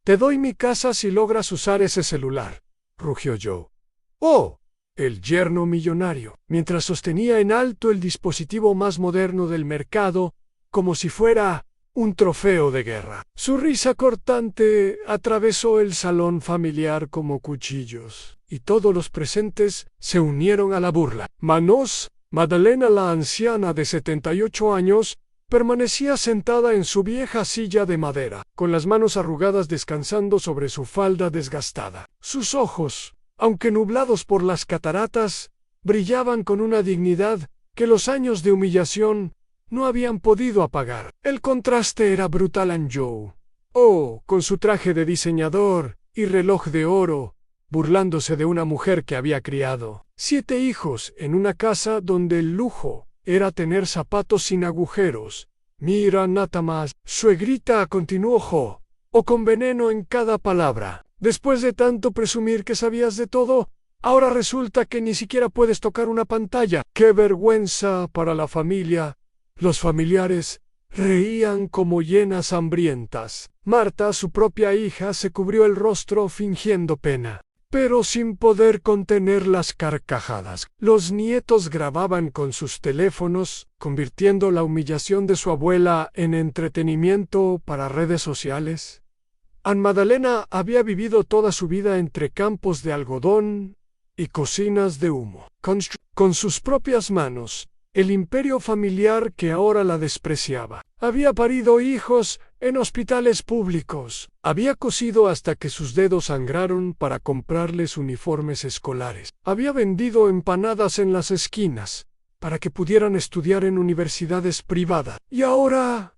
Te doy mi casa si logras usar ese celular, rugió Joe. ¡Oh! El yerno millonario, mientras sostenía en alto el dispositivo más moderno del mercado, como si fuera un trofeo de guerra. Su risa cortante atravesó el salón familiar como cuchillos, y todos los presentes se unieron a la burla. Manos, Madalena la anciana de 78 años, permanecía sentada en su vieja silla de madera, con las manos arrugadas descansando sobre su falda desgastada. Sus ojos, aunque nublados por las cataratas, brillaban con una dignidad que los años de humillación no habían podido apagar. El contraste era brutal en Joe. Oh, con su traje de diseñador y reloj de oro, burlándose de una mujer que había criado 7 hijos en una casa donde el lujo era tener zapatos sin agujeros. Mira nada más, suegrita, continuó Joe, o con veneno en cada palabra. Después de tanto presumir que sabías de todo, ahora resulta que ni siquiera puedes tocar una pantalla. ¡Qué vergüenza para la familia! Los familiares reían como hienas hambrientas. Marta, su propia hija, se cubrió el rostro fingiendo pena, pero sin poder contener las carcajadas. Los nietos grababan con sus teléfonos, convirtiendo la humillación de su abuela en entretenimiento para redes sociales. Aunt Madalena había vivido toda su vida entre campos de algodón y cocinas de humo. Con sus propias manos, el imperio familiar que ahora la despreciaba. Había parido hijos en hospitales públicos. Había cosido hasta que sus dedos sangraron para comprarles uniformes escolares. Había vendido empanadas en las esquinas para que pudieran estudiar en universidades privadas. Y ahora,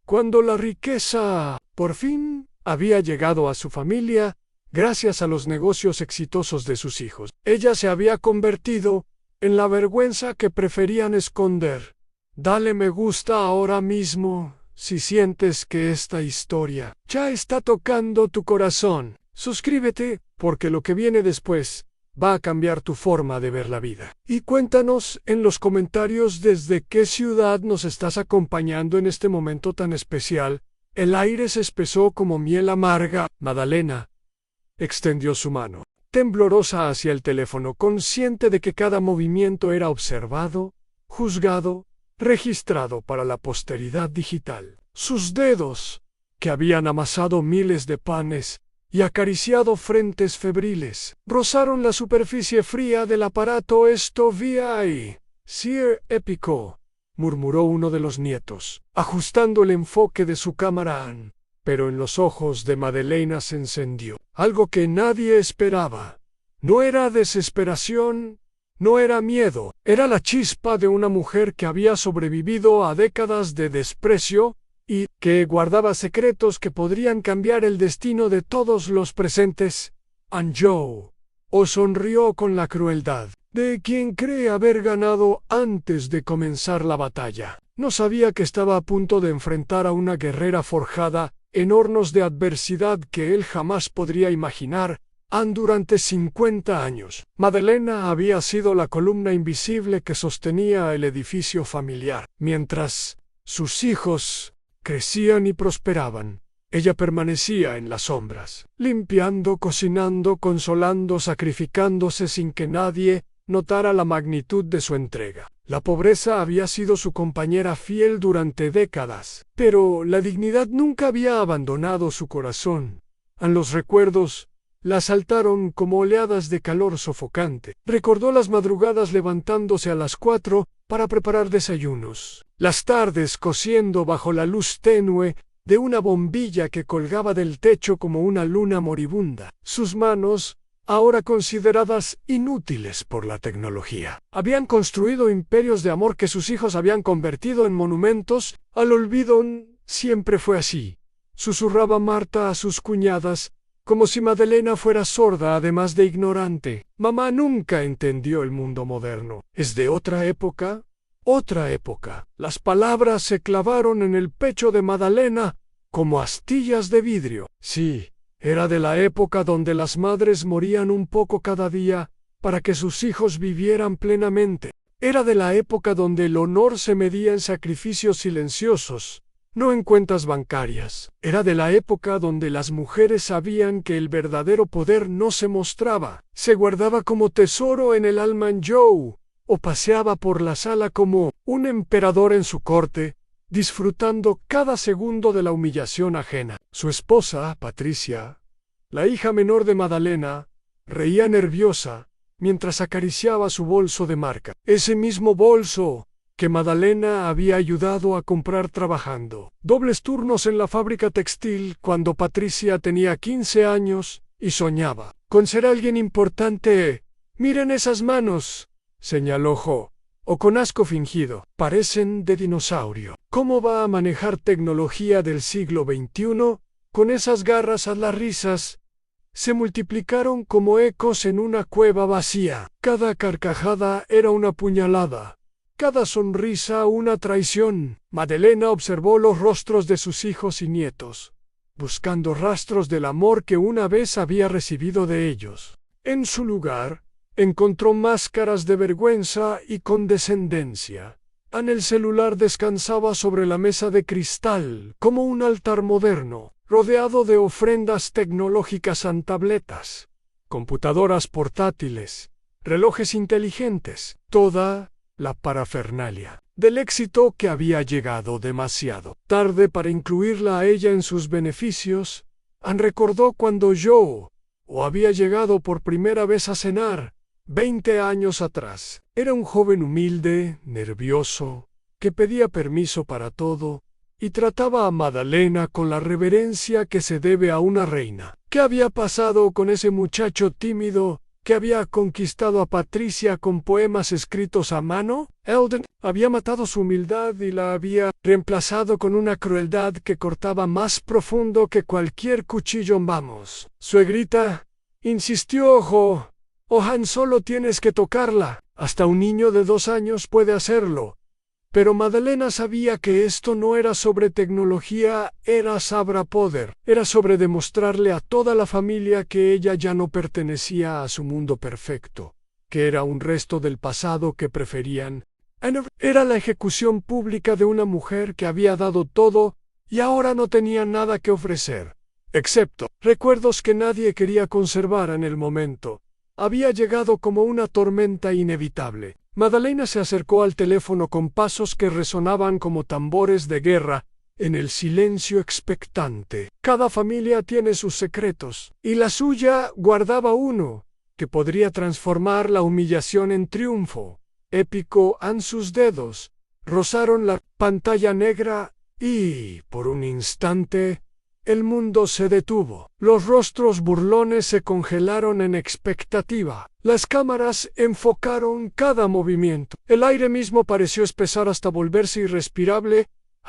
cuando la riqueza, por fin, había llegado a su familia, gracias a los negocios exitosos de sus hijos, ella se había convertido en la vergüenza que preferían esconder. Dale me gusta ahora mismo si sientes que esta historia ya está tocando tu corazón. Suscríbete, porque lo que viene después va a cambiar tu forma de ver la vida. Y cuéntanos en los comentarios desde qué ciudad nos estás acompañando en este momento tan especial. El aire se espesó como miel amarga. Madalena extendió su mano temblorosa hacia el teléfono, consciente de que cada movimiento era observado, juzgado, registrado para la posteridad digital. Sus dedos, que habían amasado miles de panes y acariciado frentes febriles, rozaron la superficie fría del aparato. Esto vi. Sir épico, murmuró uno de los nietos, ajustando el enfoque de su cámara. Pero en los ojos de Madalena se encendió algo que nadie esperaba. No era desesperación, no era miedo, era la chispa de una mujer que había sobrevivido a décadas de desprecio y que guardaba secretos que podrían cambiar el destino de todos los presentes. Aunt Joe sonrió con la crueldad de quien cree haber ganado antes de comenzar la batalla. No sabía que estaba a punto de enfrentar a una guerrera forjada en hornos de adversidad que él jamás podría imaginar. Durante 50 años, Madalena había sido la columna invisible que sostenía el edificio familiar. Mientras sus hijos crecían y prosperaban, ella permanecía en las sombras, limpiando, cocinando, consolando, sacrificándose sin que nadie notara la magnitud de su entrega. La pobreza había sido su compañera fiel durante décadas, pero la dignidad nunca había abandonado su corazón. Los recuerdos la asaltaron como oleadas de calor sofocante. Recordó las madrugadas levantándose a las 4 para preparar desayunos, las tardes cosiendo bajo la luz tenue de una bombilla que colgaba del techo como una luna moribunda. Sus manos, ahora consideradas inútiles por la tecnología, habían construido imperios de amor que sus hijos habían convertido en monumentos al olvido. Siempre fue así, susurraba Marta a sus cuñadas, como si Madalena fuera sorda además de ignorante. Mamá nunca entendió el mundo moderno. Es de otra época. Otra época. Las palabras se clavaron en el pecho de Madalena como astillas de vidrio. Sí, era de la época donde las madres morían un poco cada día para que sus hijos vivieran plenamente. Era de la época donde el honor se medía en sacrificios silenciosos, no en cuentas bancarias. Era de la época donde las mujeres sabían que el verdadero poder no se mostraba, se guardaba como tesoro en el alma en Joe, o paseaba por la sala como un emperador en su corte, disfrutando cada segundo de la humillación ajena. Su esposa, Patricia, la hija menor de Madalena, reía nerviosa mientras acariciaba su bolso de marca. Ese mismo bolso que Madalena había ayudado a comprar trabajando dobles turnos en la fábrica textil cuando Patricia tenía 15 años y soñaba con ser alguien importante. «Miren esas manos», señaló Jo, o con asco fingido. «Parecen de dinosaurio. ¿Cómo va a manejar tecnología del siglo XXI con esas garras?» A las risas se multiplicaron como ecos en una cueva vacía. Cada carcajada era una puñalada, cada sonrisa una traición. Madalena observó los rostros de sus hijos y nietos, buscando rastros del amor que una vez había recibido de ellos. En su lugar, encontró máscaras de vergüenza y condescendencia. El celular descansaba sobre la mesa de cristal como un altar moderno, rodeado de ofrendas tecnológicas en tabletas, computadoras portátiles, relojes inteligentes, toda la parafernalia del éxito que había llegado demasiado tarde para incluirla a ella en sus beneficios. Recordó cuando Joe había llegado por primera vez a cenar, 20 años atrás. Era un joven humilde, nervioso, que pedía permiso para todo y trataba a Madalena con la reverencia que se debe a una reina. ¿Qué había pasado con ese muchacho tímido que había conquistado a Patricia con poemas escritos a mano? Eldon había matado su humildad y la había reemplazado con una crueldad que cortaba más profundo que cualquier cuchillo. «Vamos, suegrita», insistió Jo. «Han solo tienes que tocarla. Hasta un niño de 2 años puede hacerlo». Pero Madalena sabía que esto no era sobre tecnología, era sobre poder. Era sobre demostrarle a toda la familia que ella ya no pertenecía a su mundo perfecto, que era un resto del pasado que preferían. Era la ejecución pública de una mujer que había dado todo y ahora no tenía nada que ofrecer, excepto recuerdos que nadie quería conservar en el momento. Había llegado como una tormenta inevitable. Madalena se acercó al teléfono con pasos que resonaban como tambores de guerra en el silencio expectante. Cada familia tiene sus secretos, y la suya guardaba uno que podría transformar la humillación en triunfo. Épico. Sus dedos rozaron la pantalla negra y, por un instante, el mundo se detuvo. Los rostros burlones se congelaron en expectativa. Las cámaras enfocaron cada movimiento. El aire mismo pareció espesar hasta volverse irrespirable.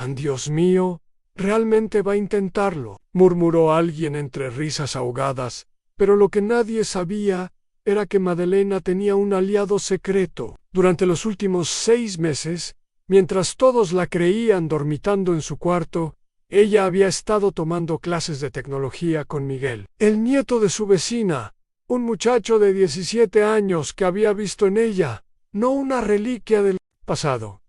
«Dios mío, ¿realmente va a intentarlo?», murmuró alguien entre risas ahogadas. Pero lo que nadie sabía era que Madalena tenía un aliado secreto. Durante los últimos 6 meses, mientras todos la creían dormitando en su cuarto, ella había estado tomando clases de tecnología con Miguel, el nieto de su vecina, un muchacho de 17 años que había visto en ella no una reliquia del pasado,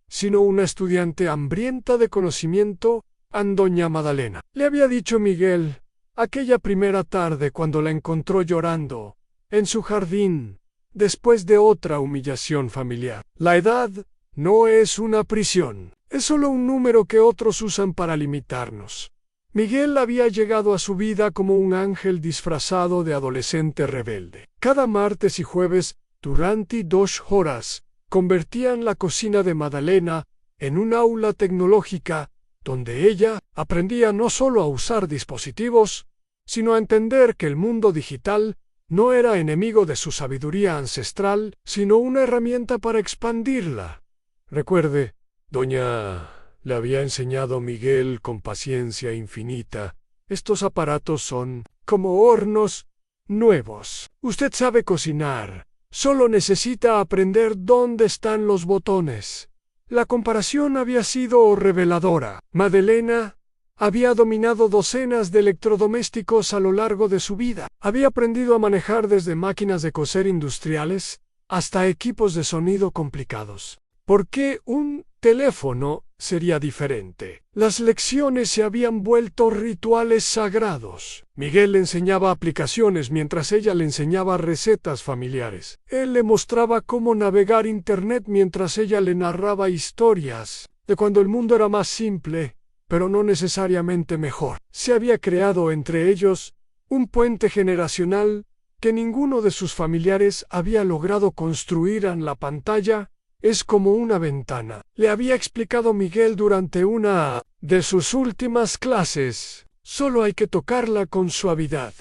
sino una estudiante hambrienta de conocimiento. Doña Madalena le había dicho Miguel aquella primera tarde cuando la encontró llorando en su jardín después de otra humillación familiar. La edad no es una prisión. Es solo un número que otros usan para limitarnos. Miguel había llegado a su vida como un ángel disfrazado de adolescente rebelde. Cada martes y jueves, durante 2 horas, convertían la cocina de Madalena en un aula tecnológica donde ella aprendía no solo a usar dispositivos, sino a entender que el mundo digital no era enemigo de su sabiduría ancestral, sino una herramienta para expandirla. Recuerde, Doña, le había enseñado Miguel con paciencia infinita, estos aparatos son como hornos nuevos. Usted sabe cocinar, solo necesita aprender dónde están los botones. La comparación había sido reveladora. Madalena había dominado docenas de electrodomésticos a lo largo de su vida. Había aprendido a manejar desde máquinas de coser industriales hasta equipos de sonido complicados. ¿Por qué un teléfono sería diferente. Las lecciones se habían vuelto rituales sagrados. Miguel le enseñaba aplicaciones mientras ella le enseñaba recetas familiares. Él le mostraba cómo navegar Internet mientras ella le narraba historias de cuando el mundo era más simple, pero no necesariamente mejor. Se había creado entre ellos un puente generacional que ninguno de sus familiares había logrado construir en la pantalla. Es como una ventana, le había explicado Miguel durante una de sus últimas clases. Solo hay que tocarla con suavidad,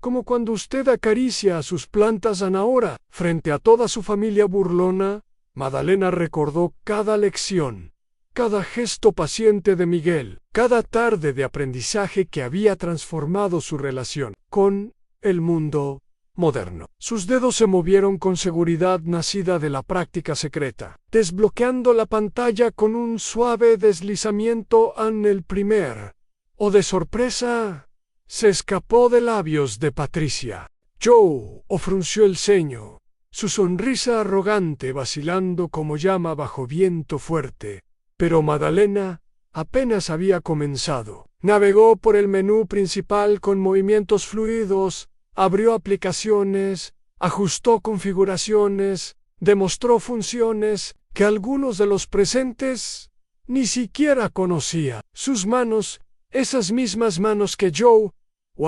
como cuando usted acaricia a sus plantas ahora. Frente a toda su familia burlona, Madalena recordó cada lección, cada gesto paciente de Miguel, cada tarde de aprendizaje que había transformado su relación con el mundo moderno. Sus dedos se movieron con seguridad nacida de la práctica secreta, desbloqueando la pantalla con un suave deslizamiento en el primer. De sorpresa, se escapó de labios de Patricia. Joe frunció el ceño, su sonrisa arrogante vacilando como llama bajo viento fuerte. Pero Madalena apenas había comenzado. Navegó por el menú principal con movimientos fluidos, abrió aplicaciones, ajustó configuraciones, demostró funciones que algunos de los presentes ni siquiera conocía. Sus manos, esas mismas manos que Joe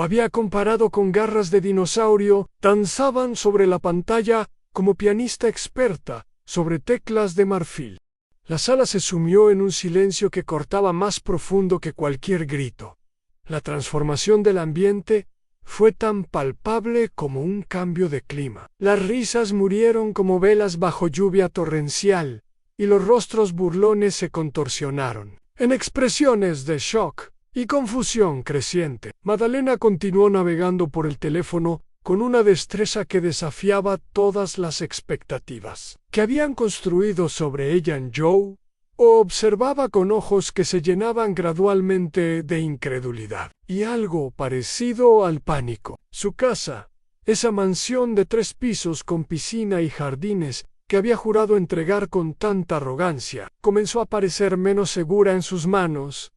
había comparado con garras de dinosaurio, danzaban sobre la pantalla como pianista experta sobre teclas de marfil. La sala se sumió en un silencio que cortaba más profundo que cualquier grito. La transformación del ambiente fue tan palpable como un cambio de clima. Las risas murieron como velas bajo lluvia torrencial, y los rostros burlones se contorsionaron en expresiones de shock y confusión creciente. Madalena continuó navegando por el teléfono con una destreza que desafiaba todas las expectativas que habían construido sobre ella en Joe. Observaba con ojos que se llenaban gradualmente de incredulidad y algo parecido al pánico. Su casa, esa mansión de 3 pisos con piscina y jardines que había jurado entregar con tanta arrogancia, comenzó a parecer menos segura en sus manos.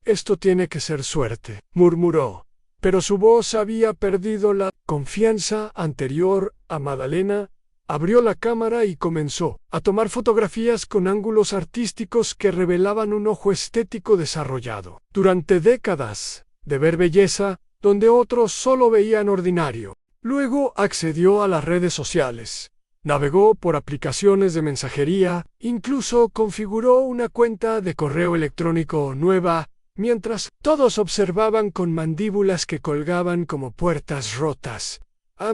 Esto tiene que ser suerte, murmuró. Pero su voz había perdido la confianza anterior a Madalena. Abrió la cámara y comenzó a tomar fotografías con ángulos artísticos que revelaban un ojo estético desarrollado. Durante décadas de ver belleza donde otros solo veían ordinario. Luego accedió a las redes sociales. Navegó por aplicaciones de mensajería, incluso configuró una cuenta de correo electrónico nueva, mientras todos observaban con mandíbulas que colgaban como puertas rotas.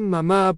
Mamá...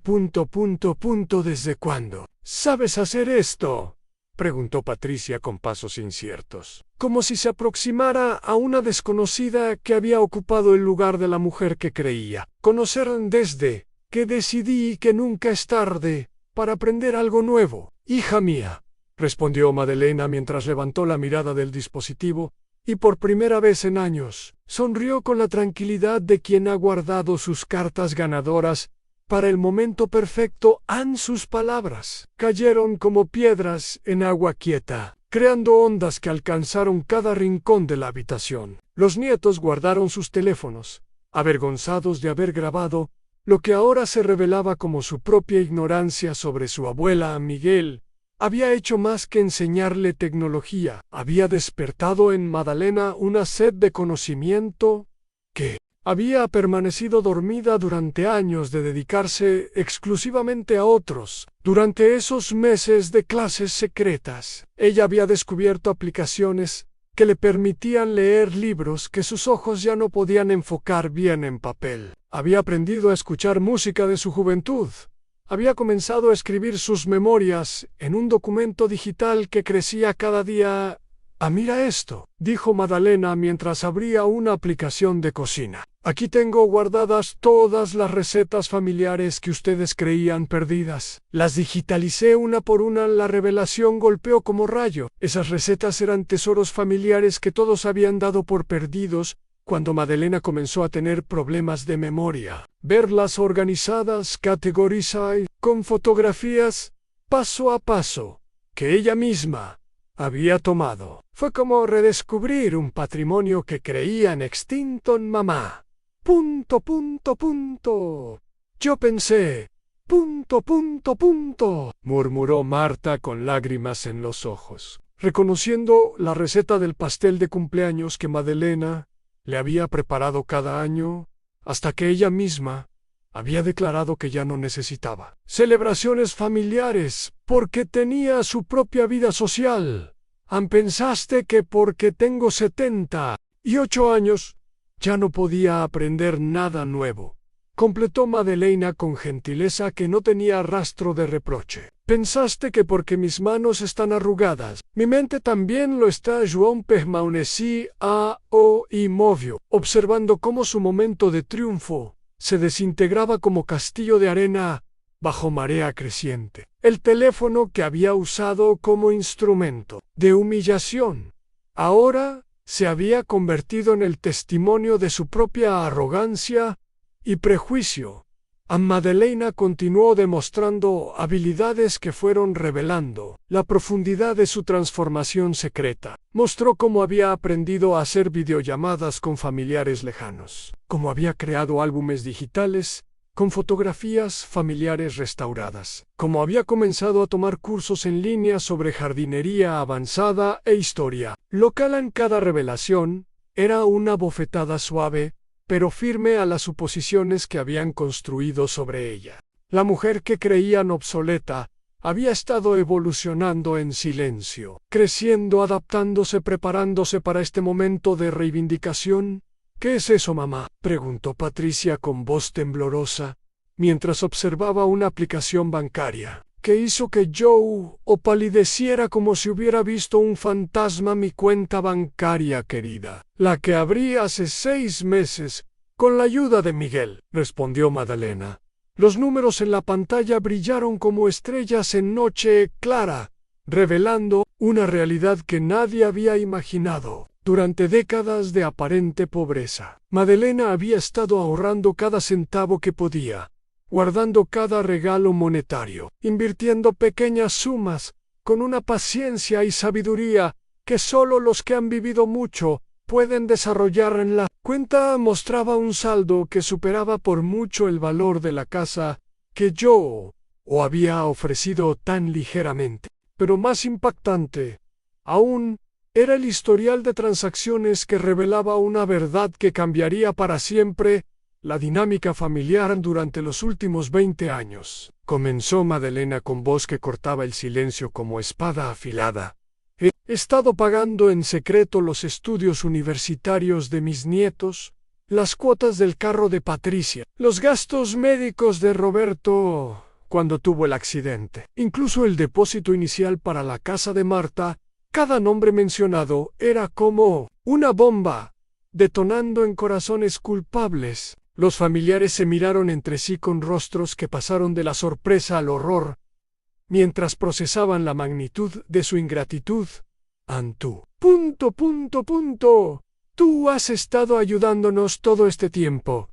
¿Desde cuándo sabes hacer esto?, preguntó Patricia con pasos inciertos, como si se aproximara a una desconocida que había ocupado el lugar de la mujer que creía conocer desde que decidí que nunca es tarde para aprender algo nuevo. Hija mía, respondió Madalena mientras levantó la mirada del dispositivo, y por primera vez en años sonrió con la tranquilidad de quien ha guardado sus cartas ganadoras para el momento perfecto. Sus palabras cayeron como piedras en agua quieta, creando ondas que alcanzaron cada rincón de la habitación. Los nietos guardaron sus teléfonos, avergonzados de haber grabado lo que ahora se revelaba como su propia ignorancia sobre su abuela. Miguel había hecho más que enseñarle tecnología, había despertado en Madalena una sed de conocimiento que había permanecido dormida durante años de dedicarse exclusivamente a otros. Durante esos meses de clases secretas, ella había descubierto aplicaciones que le permitían leer libros que sus ojos ya no podían enfocar bien en papel. Había aprendido a escuchar música de su juventud. Había comenzado a escribir sus memorias en un documento digital que crecía cada día. Mira esto, dijo Madalena mientras abría una aplicación de cocina. Aquí tengo guardadas todas las recetas familiares que ustedes creían perdidas. Las digitalicé una por una. La revelación golpeó como rayo. Esas recetas eran tesoros familiares que todos habían dado por perdidos cuando Madalena comenzó a tener problemas de memoria. Verlas organizadas, categorizadas, con fotografías, paso a paso, que ella misma había tomado. Fue como redescubrir un patrimonio que creían extinto en mamá. Yo pensé, murmuró Marta con lágrimas en los ojos, reconociendo la receta del pastel de cumpleaños que Madelena le había preparado cada año, hasta que ella misma había declarado que ya no necesitaba celebraciones familiares porque tenía su propia vida social. ¿Pensaste que porque tengo 78 años ya no podía aprender nada nuevo? Completó Madelena con gentileza que no tenía rastro de reproche. ¿Pensaste que porque mis manos están arrugadas, mi mente también lo está? João permanecí inmóvil, observando cómo su momento de triunfo se desintegraba como castillo de arena bajo marea creciente. El teléfono que había usado como instrumento de humillación ahora se había convertido en el testimonio de su propia arrogancia y prejuicio. Madelena continuó demostrando habilidades que fueron revelando la profundidad de su transformación secreta. Mostró cómo había aprendido a hacer videollamadas con familiares lejanos, cómo había creado álbumes digitales con fotografías familiares restauradas, cómo había comenzado a tomar cursos en línea sobre jardinería avanzada e historia local. En cada revelación era una bofetada suave pero firme a las suposiciones que habían construido sobre ella. La mujer que creían obsoleta había estado evolucionando en silencio, creciendo, adaptándose, preparándose para este momento de reivindicación. ¿Qué es eso, mamá?, preguntó Patricia con voz temblorosa, mientras observaba una aplicación bancaria que hizo que Joe palideciera como si hubiera visto un fantasma. Mi cuenta bancaria querida, la que abrí hace 6 meses, con la ayuda de Miguel, respondió Madelena. Los números en la pantalla brillaron como estrellas en noche clara, revelando una realidad que nadie había imaginado. Durante décadas de aparente pobreza, Madelena había estado ahorrando cada centavo que podía, guardando cada regalo monetario, invirtiendo pequeñas sumas, con una paciencia y sabiduría que solo los que han vivido mucho pueden desarrollar. En la cuenta mostraba un saldo que superaba por mucho el valor de la casa que yo había ofrecido tan ligeramente. Pero más impactante aún era el historial de transacciones que revelaba una verdad que cambiaría para siempre la dinámica familiar durante los últimos 20 años. Comenzó Madelena con voz que cortaba el silencio como espada afilada. He estado pagando en secreto los estudios universitarios de mis nietos, las cuotas del carro de Patricia, los gastos médicos de Roberto cuando tuvo el accidente, incluso el depósito inicial para la casa de Marta. Cada nombre mencionado era como una bomba, detonando en corazones culpables. Los familiares se miraron entre sí con rostros que pasaron de la sorpresa al horror, mientras procesaban la magnitud de su ingratitud. Antú. Tú has estado ayudándonos todo este tiempo,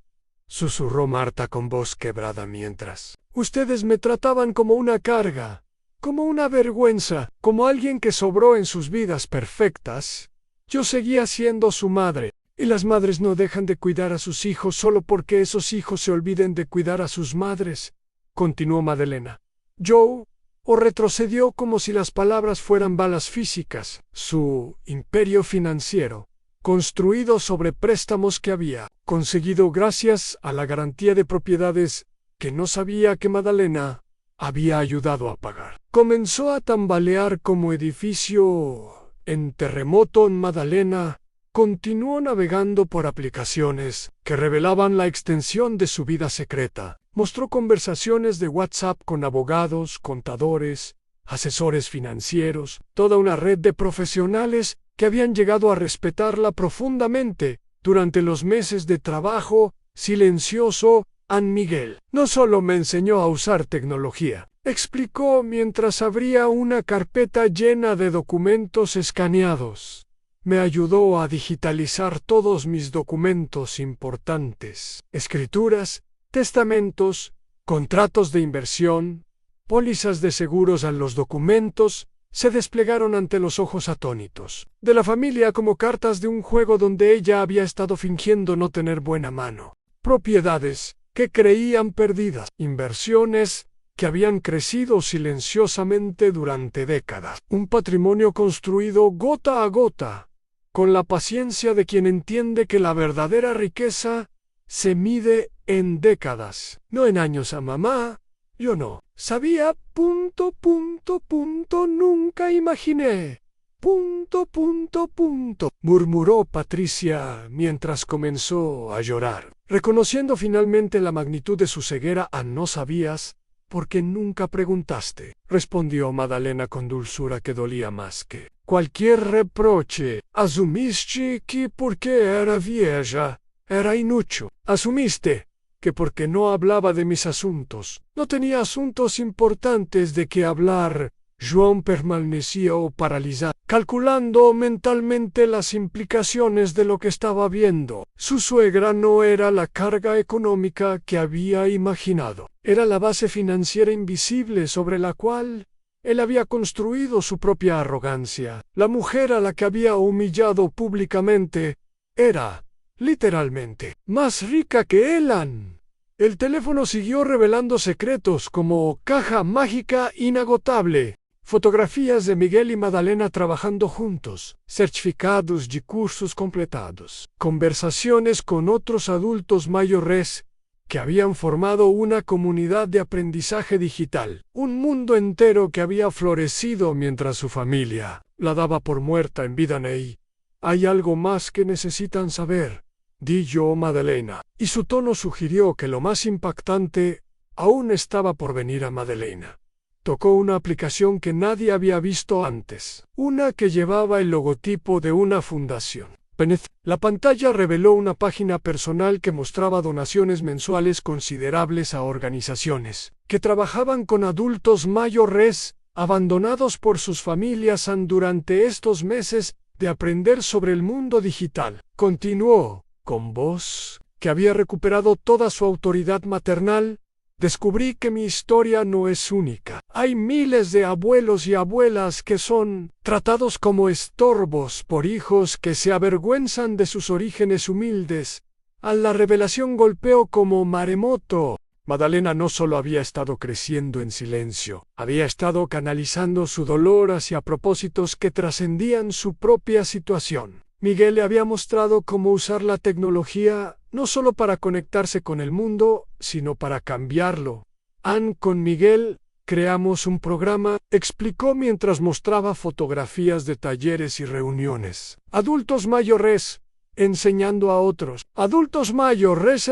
susurró Marta con voz quebrada mientras. Ustedes me trataban como una carga, como una vergüenza, como alguien que sobró en sus vidas perfectas. Yo seguía siendo su madre. Y las madres no dejan de cuidar a sus hijos solo porque esos hijos se olviden de cuidar a sus madres, continuó Madelena. Joe retrocedió como si las palabras fueran balas físicas. Su imperio financiero, construido sobre préstamos que había conseguido gracias a la garantía de propiedades que no sabía que Madelena había ayudado a pagar, comenzó a tambalear como edificio en terremoto. Madelena continuó navegando por aplicaciones que revelaban la extensión de su vida secreta. Mostró conversaciones de WhatsApp con abogados, contadores, asesores financieros, toda una red de profesionales que habían llegado a respetarla profundamente durante los meses de trabajo silencioso. Miguel no solo me enseñó a usar tecnología, explicó mientras abría una carpeta llena de documentos escaneados. Me ayudó a digitalizar todos mis documentos importantes, escrituras, testamentos, contratos de inversión, pólizas de seguros. Los documentos se desplegaron ante los ojos atónitos de la familia como cartas de un juego donde ella había estado fingiendo no tener buena mano. Propiedades que creían perdidas, inversiones que habían crecido silenciosamente durante décadas, un patrimonio construido gota a gota, con la paciencia de quien entiende que la verdadera riqueza se mide en décadas, no en años. A mamá, yo no sabía, nunca imaginé, murmuró Patricia mientras comenzó a llorar, reconociendo finalmente la magnitud de su ceguera. No sabías porque nunca preguntaste, respondió Madalena con dulzura que dolía más que cualquier reproche. Asumiste que porque era vieja, era inútil. Asumiste que porque no hablaba de mis asuntos, no tenía asuntos importantes de que hablar. Joan permaneció paralizado, calculando mentalmente las implicaciones de lo que estaba viendo. Su suegra no era la carga económica que había imaginado. Era la base financiera invisible sobre la cual él había construido su propia arrogancia. La mujer a la que había humillado públicamente era, literalmente, más rica que Elan. El teléfono siguió revelando secretos como caja mágica inagotable, fotografías de Miguel y Madalena trabajando juntos, certificados de cursos completados, conversaciones con otros adultos mayores que habían formado una comunidad de aprendizaje digital, un mundo entero que había florecido mientras su familia la daba por muerta en vida. Hay algo más que necesitan saber, dijo Madalena, y su tono sugirió que lo más impactante aún estaba por venir. A Madalena tocó una aplicación que nadie había visto antes, una que llevaba el logotipo de una fundación. La pantalla reveló una página personal que mostraba donaciones mensuales considerables a organizaciones que trabajaban con adultos mayores abandonados por sus familias durante estos meses de aprender sobre el mundo digital. Continuó, con voz que había recuperado toda su autoridad maternal. Descubrí que mi historia no es única. Hay miles de abuelos y abuelas que son tratados como estorbos por hijos que se avergüenzan de sus orígenes humildes. La revelación golpeó como maremoto. Madalena no solo había estado creciendo en silencio, había estado canalizando su dolor hacia propósitos que trascendían su propia situación. Miguel le había mostrado cómo usar la tecnología no solo para conectarse con el mundo, sino para cambiarlo. Con Miguel creamos un programa, explicó mientras mostraba fotografías de talleres y reuniones. Adultos mayores enseñando a otros. Adultos mayores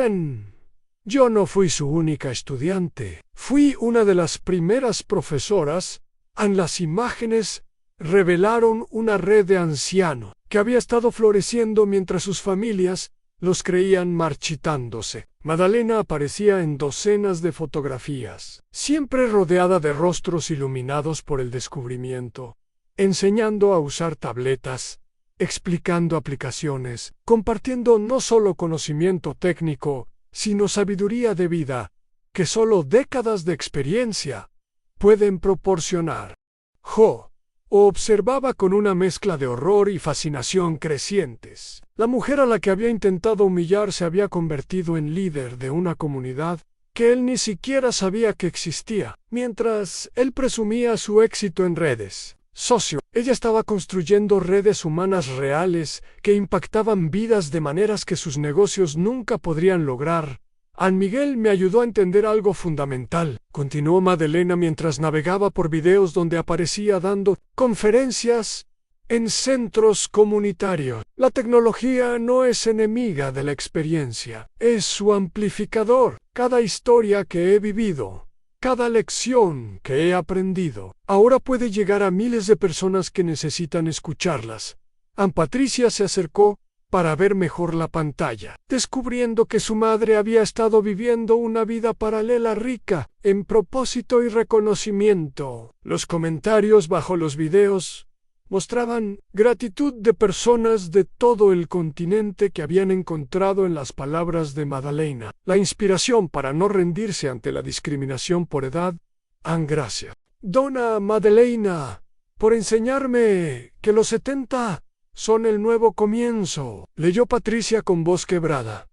Yo no fui su única estudiante. Fui una de las primeras profesoras. Las imágenes revelaron una red de ancianos que había estado floreciendo mientras sus familias los creían marchitándose. Madalena aparecía en docenas de fotografías, siempre rodeada de rostros iluminados por el descubrimiento, enseñando a usar tabletas, explicando aplicaciones, compartiendo no solo conocimiento técnico, sino sabiduría de vida, que solo décadas de experiencia pueden proporcionar. Observaba con una mezcla de horror y fascinación crecientes. La mujer a la que había intentado humillar se había convertido en líder de una comunidad que él ni siquiera sabía que existía. Mientras él presumía su éxito en redes, ella estaba construyendo redes humanas reales que impactaban vidas de maneras que sus negocios nunca podrían lograr. Miguel me ayudó a entender algo fundamental, continuó Madalena mientras navegaba por videos donde aparecía dando conferencias en centros comunitarios. La tecnología no es enemiga de la experiencia, es su amplificador. Cada historia que he vivido, cada lección que he aprendido, ahora puede llegar a miles de personas que necesitan escucharlas. Patricia se acercó para ver mejor la pantalla, descubriendo que su madre había estado viviendo una vida paralela rica en propósito y reconocimiento. Los comentarios bajo los videos mostraban gratitud de personas de todo el continente que habían encontrado en las palabras de Madalena la inspiración para no rendirse ante la discriminación por edad. Gracias, Dona Madalena, por enseñarme que los 70 son el nuevo comienzo, leyó Patricia con voz quebrada.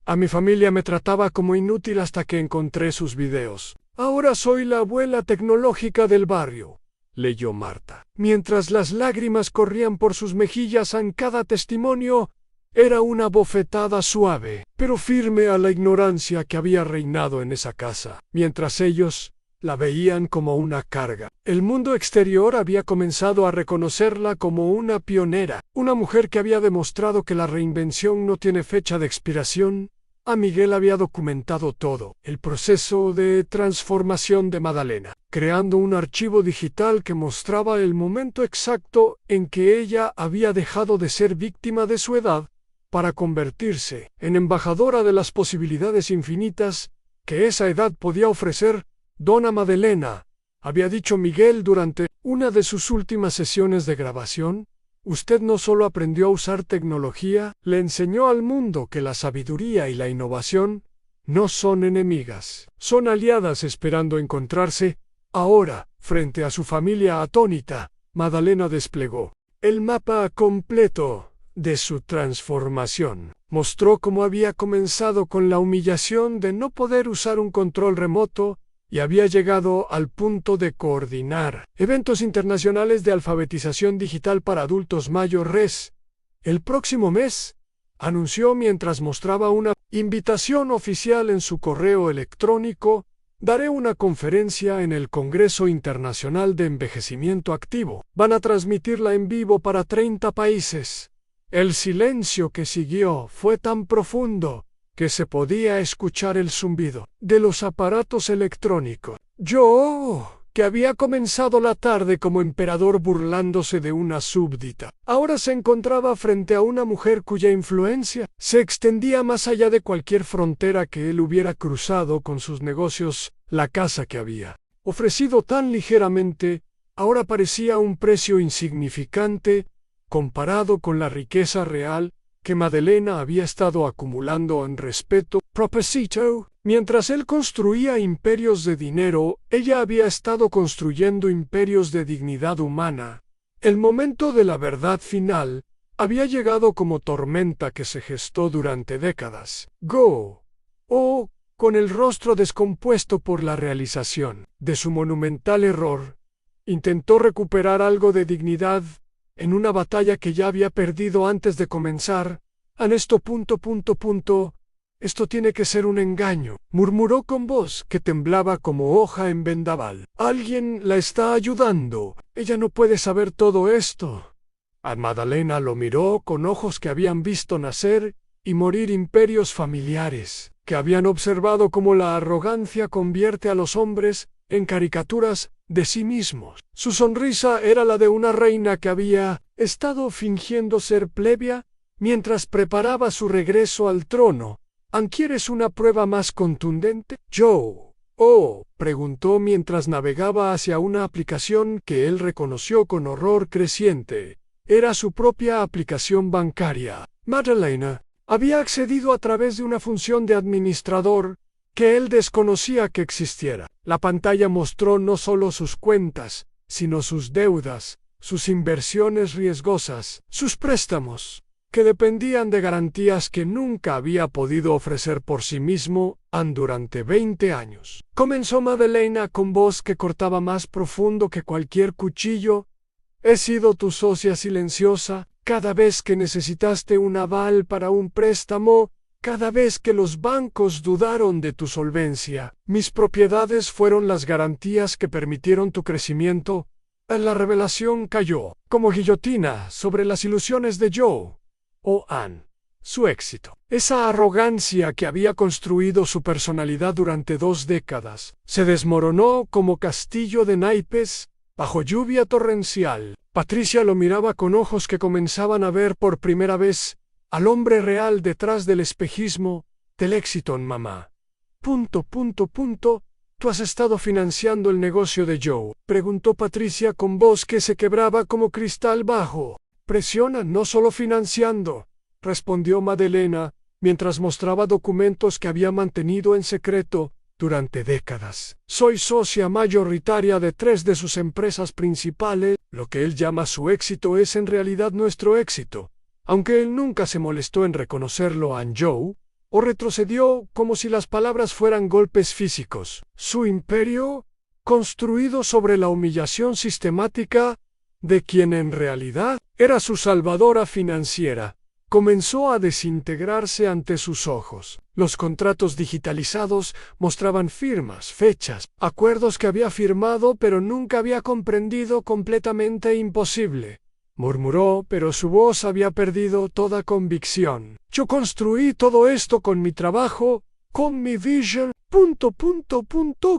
A mi familia me trataba como inútil hasta que encontré sus videos. Ahora soy la abuela tecnológica del barrio, leyó Marta. Mientras las lágrimas corrían por sus mejillas en cada testimonio, era una bofetada suave, pero firme a la ignorancia que había reinado en esa casa, mientras ellos la veían como una carga. El mundo exterior había comenzado a reconocerla como una pionera, una mujer que había demostrado que la reinvención no tiene fecha de expiración. A Miguel había documentado todo, el proceso de transformación de Madalena, creando un archivo digital que mostraba el momento exacto en que ella había dejado de ser víctima de su edad para convertirse en embajadora de las posibilidades infinitas que esa edad podía ofrecer. Dona Madalena, había dicho Miguel durante una de sus últimas sesiones de grabación, usted no solo aprendió a usar tecnología, le enseñó al mundo que la sabiduría y la innovación no son enemigas, son aliadas esperando encontrarse. Ahora, frente a su familia atónita, Madalena desplegó el mapa completo de su transformación. Mostró cómo había comenzado con la humillación de no poder usar un control remoto y había llegado al punto de coordinar eventos internacionales de alfabetización digital para adultos mayores. El próximo mes, anunció mientras mostraba una invitación oficial en su correo electrónico, daré una conferencia en el Congreso Internacional de Envejecimiento Activo. Van a transmitirla en vivo para 30 países. El silencio que siguió fue tan profundo que se podía escuchar el zumbido de los aparatos electrónicos. Yo, que había comenzado la tarde como emperador burlándose de una súbdita, ahora se encontraba frente a una mujer cuya influencia se extendía más allá de cualquier frontera que él hubiera cruzado con sus negocios. La casa que había ofrecido tan ligeramente ahora parecía un precio insignificante comparado con la riqueza real que Madalena había estado acumulando en respeto. Propósito, mientras él construía imperios de dinero, ella había estado construyendo imperios de dignidad humana. El momento de la verdad final había llegado como tormenta que se gestó durante décadas. Con el rostro descompuesto por la realización de su monumental error, intentó recuperar algo de dignidad en una batalla que ya había perdido antes de comenzar. Esto tiene que ser un engaño, murmuró con voz que temblaba como hoja en vendaval. Alguien la está ayudando. Ella no puede saber todo esto. A Madalena lo miró con ojos que habían visto nacer y morir imperios familiares, que habían observado cómo la arrogancia convierte a los hombres en caricaturas de sí mismos. Su sonrisa era la de una reina que había estado fingiendo ser plebea mientras preparaba su regreso al trono. ¿Quieres una prueba más contundente? Joe. Preguntó mientras navegaba hacia una aplicación que él reconoció con horror creciente. Era su propia aplicación bancaria. Madalena había accedido a través de una función de administrador que él desconocía que existiera. La pantalla mostró no solo sus cuentas, sino sus deudas, sus inversiones riesgosas, sus préstamos, que dependían de garantías que nunca había podido ofrecer por sí mismo durante 20 años. Comenzó Madalena con voz que cortaba más profundo que cualquier cuchillo. He sido tu socia silenciosa cada vez que necesitaste un aval para un préstamo. Cada vez que los bancos dudaron de tu solvencia, mis propiedades fueron las garantías que permitieron tu crecimiento. La revelación cayó, como guillotina, sobre las ilusiones de Joe. Su éxito. Esa arrogancia que había construido su personalidad durante 2 décadas, se desmoronó como castillo de naipes bajo lluvia torrencial. Patricia lo miraba con ojos que comenzaban a ver por primera vez al hombre real detrás del espejismo del éxito en mamá. ¿Tú has estado financiando el negocio de Joe?, preguntó Patricia con voz que se quebraba como cristal bajo. Presiona, no solo financiando, respondió Madalena, mientras mostraba documentos que había mantenido en secreto. durante décadas. Soy socia mayoritaria de 3 de sus empresas principales. Lo que él llama su éxito es en realidad nuestro éxito, aunque él nunca se molestó en reconocerlo a Joe, o retrocedió como si las palabras fueran golpes físicos. Su imperio, construido sobre la humillación sistemática de quien en realidad era su salvadora financiera, comenzó a desintegrarse ante sus ojos. Los contratos digitalizados mostraban firmas, fechas, acuerdos que había firmado pero nunca había comprendido, completamente imposible. Murmuró, pero su voz había perdido toda convicción. Yo construí todo esto con mi trabajo, con mi vision,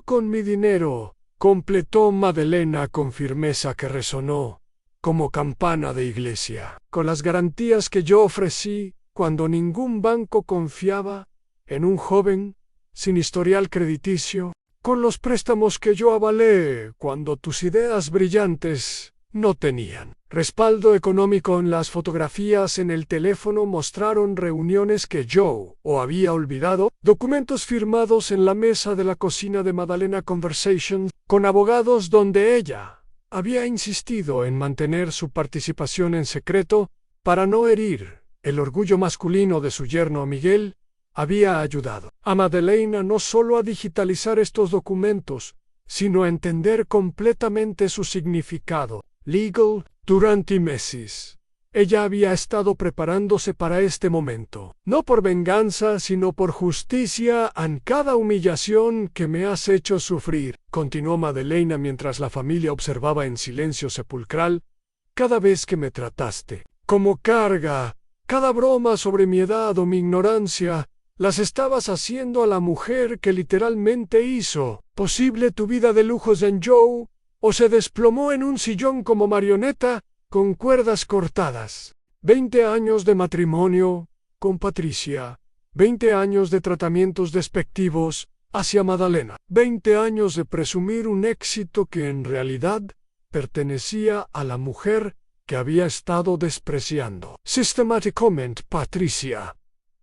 con mi dinero, completó Madalena con firmeza que resonó como campana de iglesia. Con las garantías que yo ofrecí cuando ningún banco confiaba en un joven sin historial crediticio, con los préstamos que yo avalé cuando tus ideas brillantes no tenían respaldo económico. En las fotografías en el teléfono mostraron reuniones que Joe había olvidado, documentos firmados en la mesa de la cocina de Madalena Conversations con abogados donde ella había insistido en mantener su participación en secreto para no herir el orgullo masculino de su yerno Miguel. Había ayudado a Madalena no solo a digitalizar estos documentos, sino a entender completamente su significado legal. Durante meses, ella había estado preparándose para este momento, no por venganza, sino por justicia. En cada humillación que me has hecho sufrir, continuó Madalena mientras la familia observaba en silencio sepulcral, cada vez que me trataste como carga, cada broma sobre mi edad o mi ignorancia, las estabas haciendo a la mujer que literalmente hizo posible tu vida de lujos en Joe, o se desplomó en un sillón como marioneta con cuerdas cortadas. 20 años de matrimonio con Patricia, 20 años de tratamientos despectivos hacia Madalena, 20 años de presumir un éxito que en realidad pertenecía a la mujer que había estado despreciando. Systematicamente, Patricia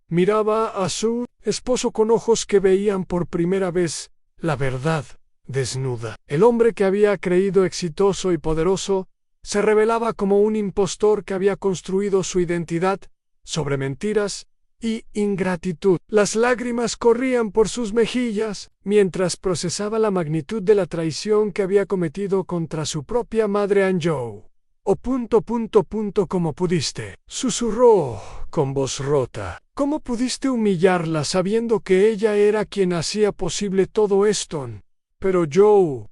miraba a su esposo con ojos que veían por primera vez la verdad desnuda. El hombre que había creído exitoso y poderoso se revelaba como un impostor que había construido su identidad sobre mentiras y ingratitud. Las lágrimas corrían por sus mejillas mientras procesaba la magnitud de la traición que había cometido contra su propia madre Joe. ¿Cómo pudiste? Susurró con voz rota. ¿Cómo pudiste humillarla sabiendo que ella era quien hacía posible todo esto? Pero Joe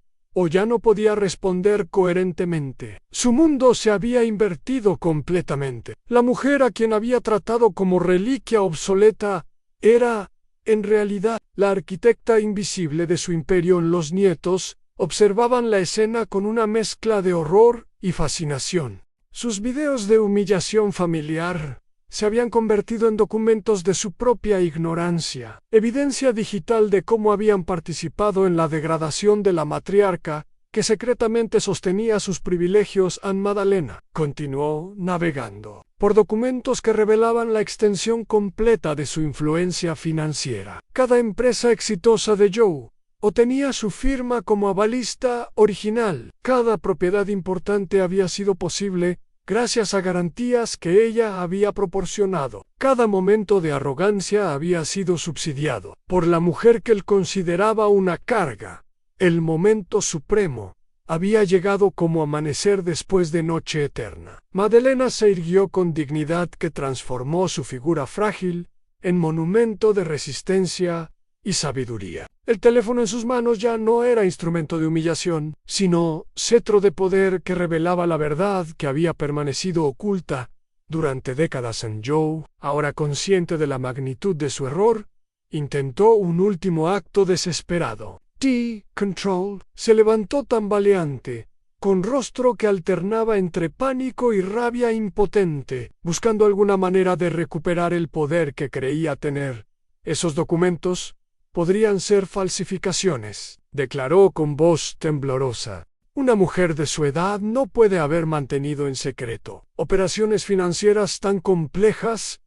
ya no podía responder coherentemente. Su mundo se había invertido completamente. La mujer a quien había tratado como reliquia obsoleta era, en realidad, la arquitecta invisible de su imperio. Los nietos observaban la escena con una mezcla de horror y fascinación. Sus videos de humillación familiar se habían convertido en documentos de su propia ignorancia, evidencia digital de cómo habían participado en la degradación de la matriarca que secretamente sostenía sus privilegios. Madalena continuó navegando por documentos que revelaban la extensión completa de su influencia financiera. Cada empresa exitosa de Joe tenía su firma como avalista original. Cada propiedad importante había sido posible gracias a garantías que ella había proporcionado. Cada momento de arrogancia había sido subsidiado por la mujer que él consideraba una carga. El momento supremo había llegado como amanecer después de noche eterna. Madalena se irguió con dignidad que transformó su figura frágil en monumento de resistencia y sabiduría. El teléfono en sus manos ya no era instrumento de humillación, sino cetro de poder que revelaba la verdad que había permanecido oculta durante décadas en Joe. Ahora consciente de la magnitud de su error, intentó un último acto desesperado. T-Control se levantó tambaleante, con rostro que alternaba entre pánico y rabia impotente, buscando alguna manera de recuperar el poder que creía tener. Esos documentos podrían ser falsificaciones, declaró con voz temblorosa. Una mujer de su edad no puede haber mantenido en secreto operaciones financieras tan complejas.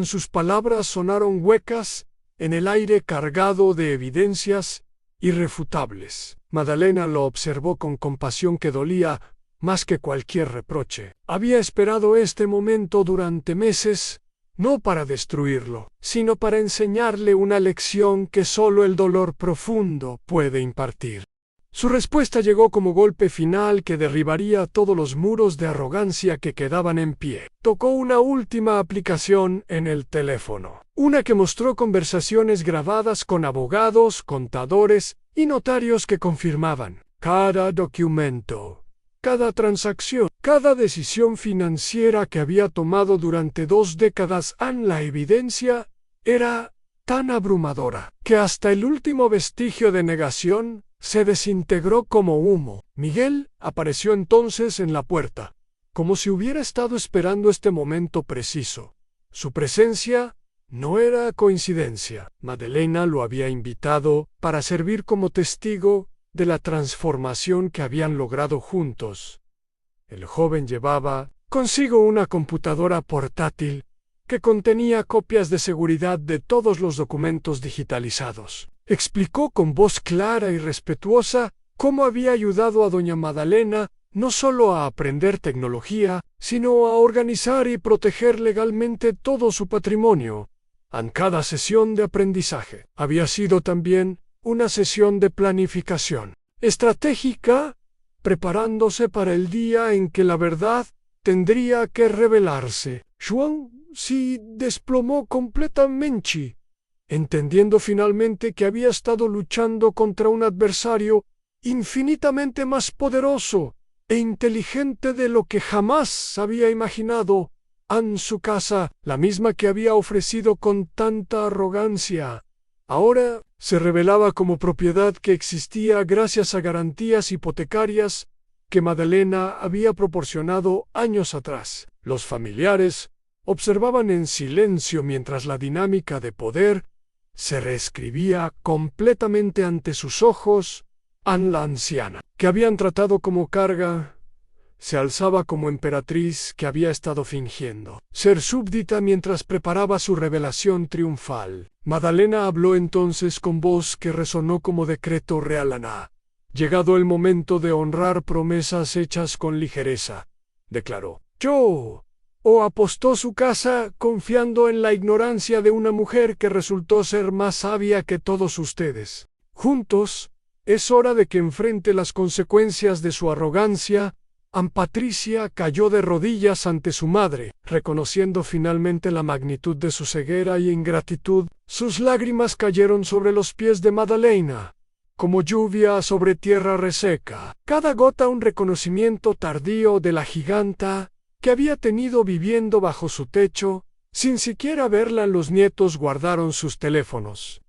Sus palabras sonaron huecas en el aire cargado de evidencias irrefutables. Madalena lo observó con compasión que dolía más que cualquier reproche. Había esperado este momento durante meses, no para destruirlo, sino para enseñarle una lección que solo el dolor profundo puede impartir. Su respuesta llegó como golpe final que derribaría todos los muros de arrogancia que quedaban en pie. Tocó una última aplicación en el teléfono, una que mostró conversaciones grabadas con abogados, contadores y notarios que confirmaban cada documento, cada transacción, cada decisión financiera que había tomado durante 2 décadas. La evidencia era tan abrumadora que hasta el último vestigio de negación se desintegró como humo. Miguel apareció entonces en la puerta, como si hubiera estado esperando este momento preciso. Su presencia no era coincidencia. Madalena lo había invitado para servir como testigo de la transformación que habían logrado juntos. El joven llevaba consigo una computadora portátil que contenía copias de seguridad de todos los documentos digitalizados. Explicó con voz clara y respetuosa cómo había ayudado a doña Madalena no solo a aprender tecnología, sino a organizar y proteger legalmente todo su patrimonio. En cada sesión de aprendizaje había sido también una sesión de planificación estratégica, preparándose para el día en que la verdad tendría que revelarse. Xuan se desplomó completamente, entendiendo finalmente que había estado luchando contra un adversario infinitamente más poderoso e inteligente de lo que jamás había imaginado. En su casa, la misma que había ofrecido con tanta arrogancia, ahora se revelaba como propiedad que existía gracias a garantías hipotecarias que Madalena había proporcionado años atrás. Los familiares observaban en silencio mientras la dinámica de poder se reescribía completamente ante sus ojos. La anciana, que habían tratado como carga, se alzaba como emperatriz que había estado fingiendo ser súbdita mientras preparaba su revelación triunfal. Madalena habló entonces con voz que resonó como decreto real. Llegado el momento de honrar promesas hechas con ligereza, declaró. Yo apostó su casa confiando en la ignorancia de una mujer que resultó ser más sabia que todos ustedes. Juntos, es hora de que enfrente las consecuencias de su arrogancia. Patricia cayó de rodillas ante su madre, reconociendo finalmente la magnitud de su ceguera y ingratitud. Sus lágrimas cayeron sobre los pies de Madalena, como lluvia sobre tierra reseca. Cada gota un reconocimiento tardío de la giganta que había tenido viviendo bajo su techo. Sin siquiera verla, los nietos guardaron sus teléfonos,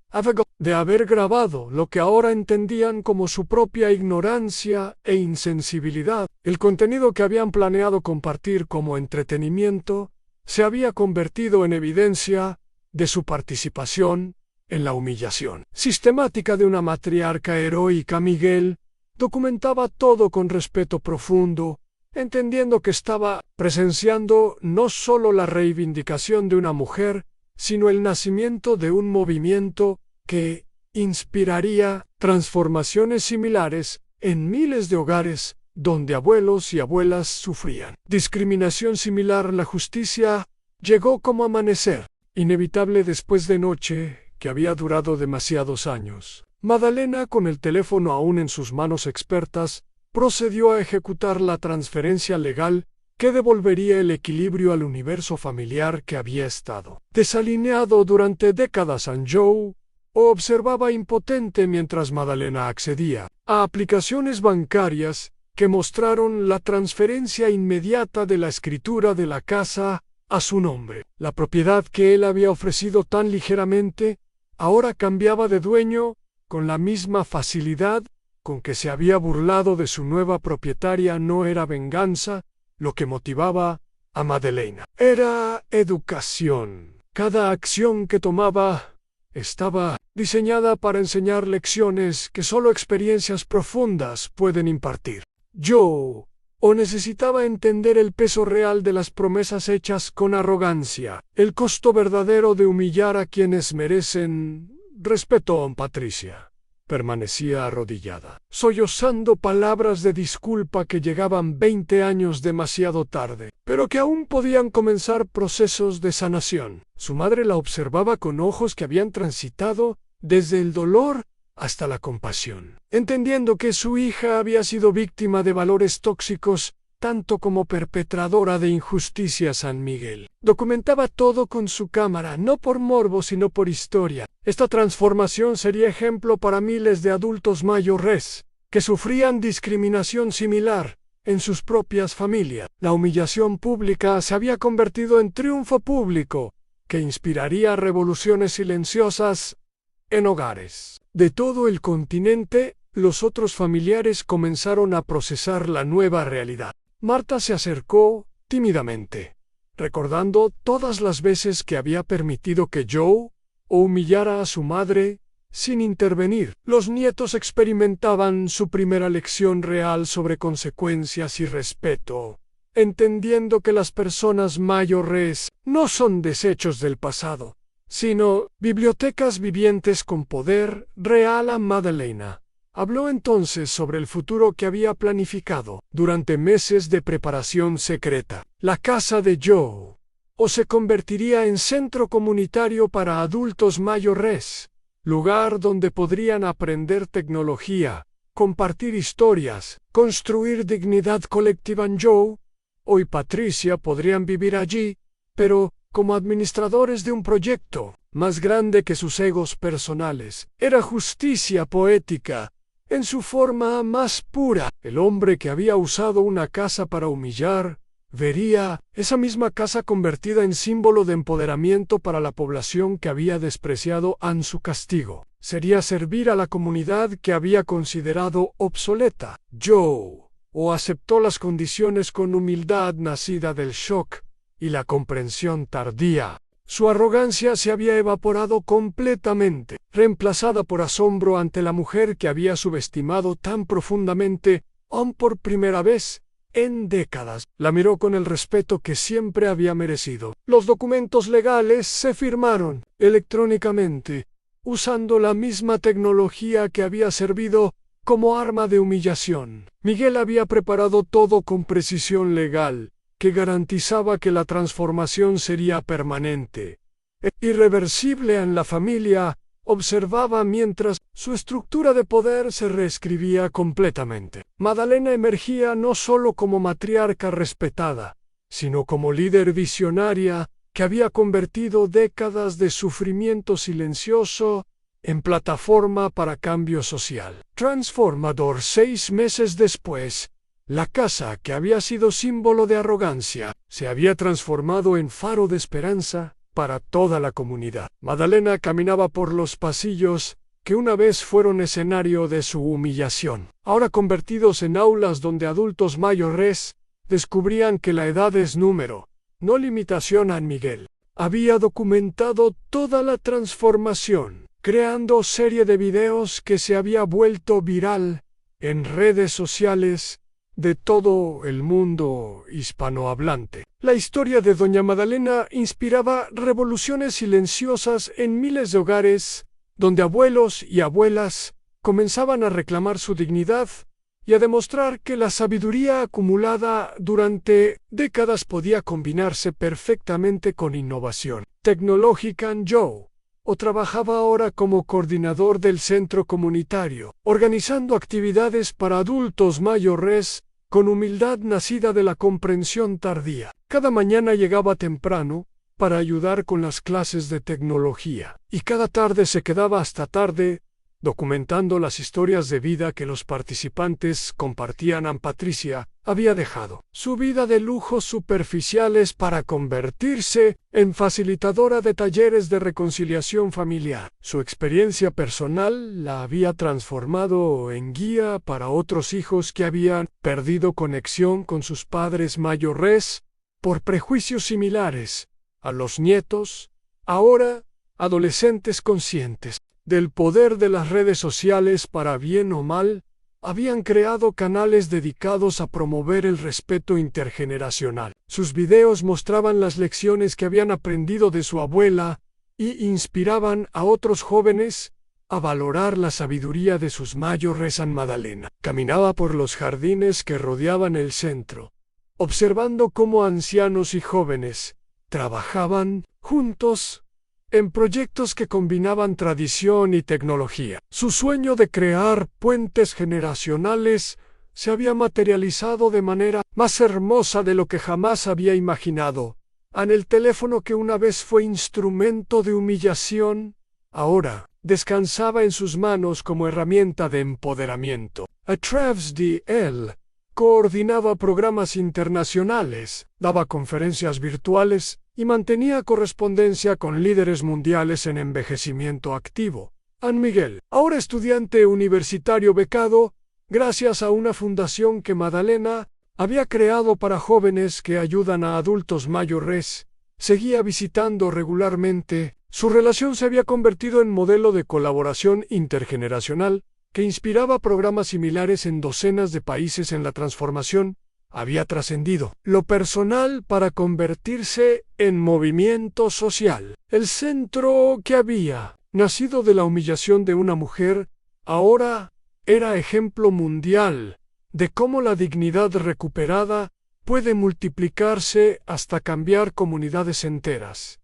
de haber grabado lo que ahora entendían como su propia ignorancia e insensibilidad. El contenido que habían planeado compartir como entretenimiento se había convertido en evidencia de su participación en la humillación sistemática de una matriarca heroica. Miguel documentaba todo con respeto profundo, entendiendo que estaba presenciando no solo la reivindicación de una mujer, sino el nacimiento de un movimiento que inspiraría transformaciones similares en miles de hogares donde abuelos y abuelas sufrían discriminación similar. La justicia llegó como amanecer, inevitable después de noche que había durado demasiados años. Madalena, con el teléfono aún en sus manos expertas, procedió a ejecutar la transferencia legal que devolvería el equilibrio al universo familiar que había estado desalineado durante décadas. Joe observaba impotente mientras Madalena accedía a aplicaciones bancarias que mostraron la transferencia inmediata de la escritura de la casa a su nombre. La propiedad que él había ofrecido tan ligeramente ahora cambiaba de dueño con la misma facilidad con que se había burlado de su nueva propietaria. No era venganza lo que motivaba a Madalena, era educación. Cada acción que tomaba estaba diseñada para enseñar lecciones que solo experiencias profundas pueden impartir. Yo necesitaba entender el peso real de las promesas hechas con arrogancia, el costo verdadero de humillar a quienes merecen respeto. Patricia permanecía arrodillada, sollozando palabras de disculpa que llegaban 20 años demasiado tarde, pero que aún podían comenzar procesos de sanación. Su madre la observaba con ojos que habían transitado desde el dolor hasta la compasión, entendiendo que su hija había sido víctima de valores tóxicos tanto como perpetradora de injusticia. San Miguel documentaba todo con su cámara, no por morbo sino por historia. Esta transformación sería ejemplo para miles de adultos mayores que sufrían discriminación similar en sus propias familias. La humillación pública se había convertido en triunfo público que inspiraría revoluciones silenciosas en hogares de todo el continente. Los otros familiares comenzaron a procesar la nueva realidad. Marta se acercó tímidamente, recordando todas las veces que había permitido que Joe humillara a su madre sin intervenir. Los nietos experimentaban su primera lección real sobre consecuencias y respeto, entendiendo que las personas mayores no son desechos del pasado, sino bibliotecas vivientes con poder real. A Madalena habló entonces sobre el futuro que había planificado durante meses de preparación secreta. La casa de Joe se convertiría en centro comunitario para adultos mayores, lugar donde podrían aprender tecnología, compartir historias, construir dignidad colectiva. Joe y Patricia podrían vivir allí, pero como administradores de un proyecto más grande que sus egos personales. Era justicia poética en su forma más pura. El hombre que había usado una casa para humillar vería esa misma casa convertida en símbolo de empoderamiento para la población que había despreciado su castigo. Sería servir a la comunidad que había considerado obsoleta. Joe aceptó las condiciones con humildad nacida del shock y la comprensión tardía. Su arrogancia se había evaporado completamente, reemplazada por asombro ante la mujer que había subestimado tan profundamente, aun por primera vez en décadas. La miró con el respeto que siempre había merecido. Los documentos legales se firmaron electrónicamente, usando la misma tecnología que había servido como arma de humillación. Miguel había preparado todo con precisión legal, que garantizaba que la transformación sería permanente e irreversible. En la familia observaba mientras su estructura de poder se reescribía completamente. Madalena emergía no solo como matriarca respetada, sino como líder visionaria que había convertido décadas de sufrimiento silencioso en plataforma para cambio social. Transformador. 6 meses después, la casa, que había sido símbolo de arrogancia, se había transformado en faro de esperanza para toda la comunidad. Madalena caminaba por los pasillos que una vez fueron escenario de su humillación, ahora convertidos en aulas donde adultos mayores descubrían que la edad es número, no limitación. Miguel había documentado toda la transformación, creando serie de videos que se había vuelto viral en redes sociales de todo el mundo hispanohablante. La historia de Doña Madalena inspiraba revoluciones silenciosas en miles de hogares, donde abuelos y abuelas comenzaban a reclamar su dignidad y a demostrar que la sabiduría acumulada durante décadas podía combinarse perfectamente con innovación tecnológica. Joe trabajaba ahora como coordinador del centro comunitario, organizando actividades para adultos mayores con humildad nacida de la comprensión tardía. Cada mañana llegaba temprano para ayudar con las clases de tecnología, y cada tarde se quedaba hasta tarde documentando las historias de vida que los participantes compartían. Patricia había dejado su vida de lujos superficiales para convertirse en facilitadora de talleres de reconciliación familiar. Su experiencia personal la había transformado en guía para otros hijos que habían perdido conexión con sus padres mayores por prejuicios similares a los nietos, ahora adolescentes conscientes del poder de las redes sociales para bien o mal. Habían creado canales dedicados a promover el respeto intergeneracional. Sus videos mostraban las lecciones que habían aprendido de su abuela y inspiraban a otros jóvenes a valorar la sabiduría de sus mayores en Madalena. Caminaba por los jardines que rodeaban el centro, observando cómo ancianos y jóvenes trabajaban juntos en proyectos que combinaban tradición y tecnología. Su sueño de crear puentes generacionales se había materializado de manera más hermosa de lo que jamás había imaginado. En el teléfono que una vez fue instrumento de humillación, ahora descansaba en sus manos como herramienta de empoderamiento. A través de él, coordinaba programas internacionales, daba conferencias virtuales y mantenía correspondencia con líderes mundiales en envejecimiento activo. An Miguel, ahora estudiante universitario becado, gracias a una fundación que Madalena había creado para jóvenes que ayudan a adultos mayores, seguía visitando regularmente. Su relación se había convertido en modelo de colaboración intergeneracional que inspiraba programas similares en docenas de países. En la transformación había trascendido lo personal para convertirse en movimiento social. El centro que había nacido de la humillación de una mujer ahora era ejemplo mundial de cómo la dignidad recuperada puede multiplicarse hasta cambiar comunidades enteras.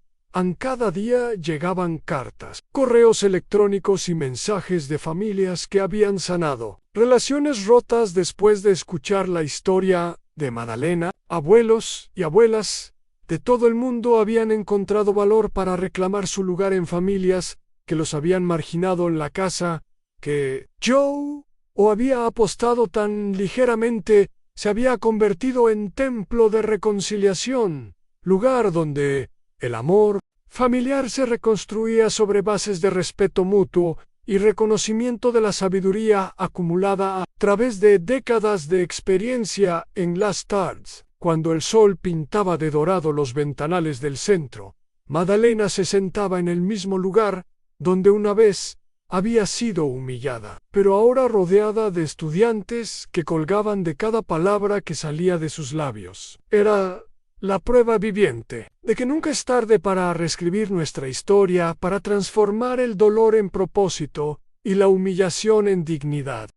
Cada día llegaban cartas, correos electrónicos y mensajes de familias que habían sanado relaciones rotas después de escuchar la historia de Madalena. Abuelos y abuelas de todo el mundo habían encontrado valor para reclamar su lugar en familias que los habían marginado en la casa que Joe había apostado tan ligeramente. Se había convertido en templo de reconciliación, lugar donde el amor familiar se reconstruía sobre bases de respeto mutuo y reconocimiento de la sabiduría acumulada a través de décadas de experiencia. En las tardes, cuando el sol pintaba de dorado los ventanales del centro, Madalena se sentaba en el mismo lugar donde una vez había sido humillada, pero ahora rodeada de estudiantes que colgaban de cada palabra que salía de sus labios. Era la prueba viviente de que nunca es tarde para reescribir nuestra historia, para transformar el dolor en propósito y la humillación en dignidad.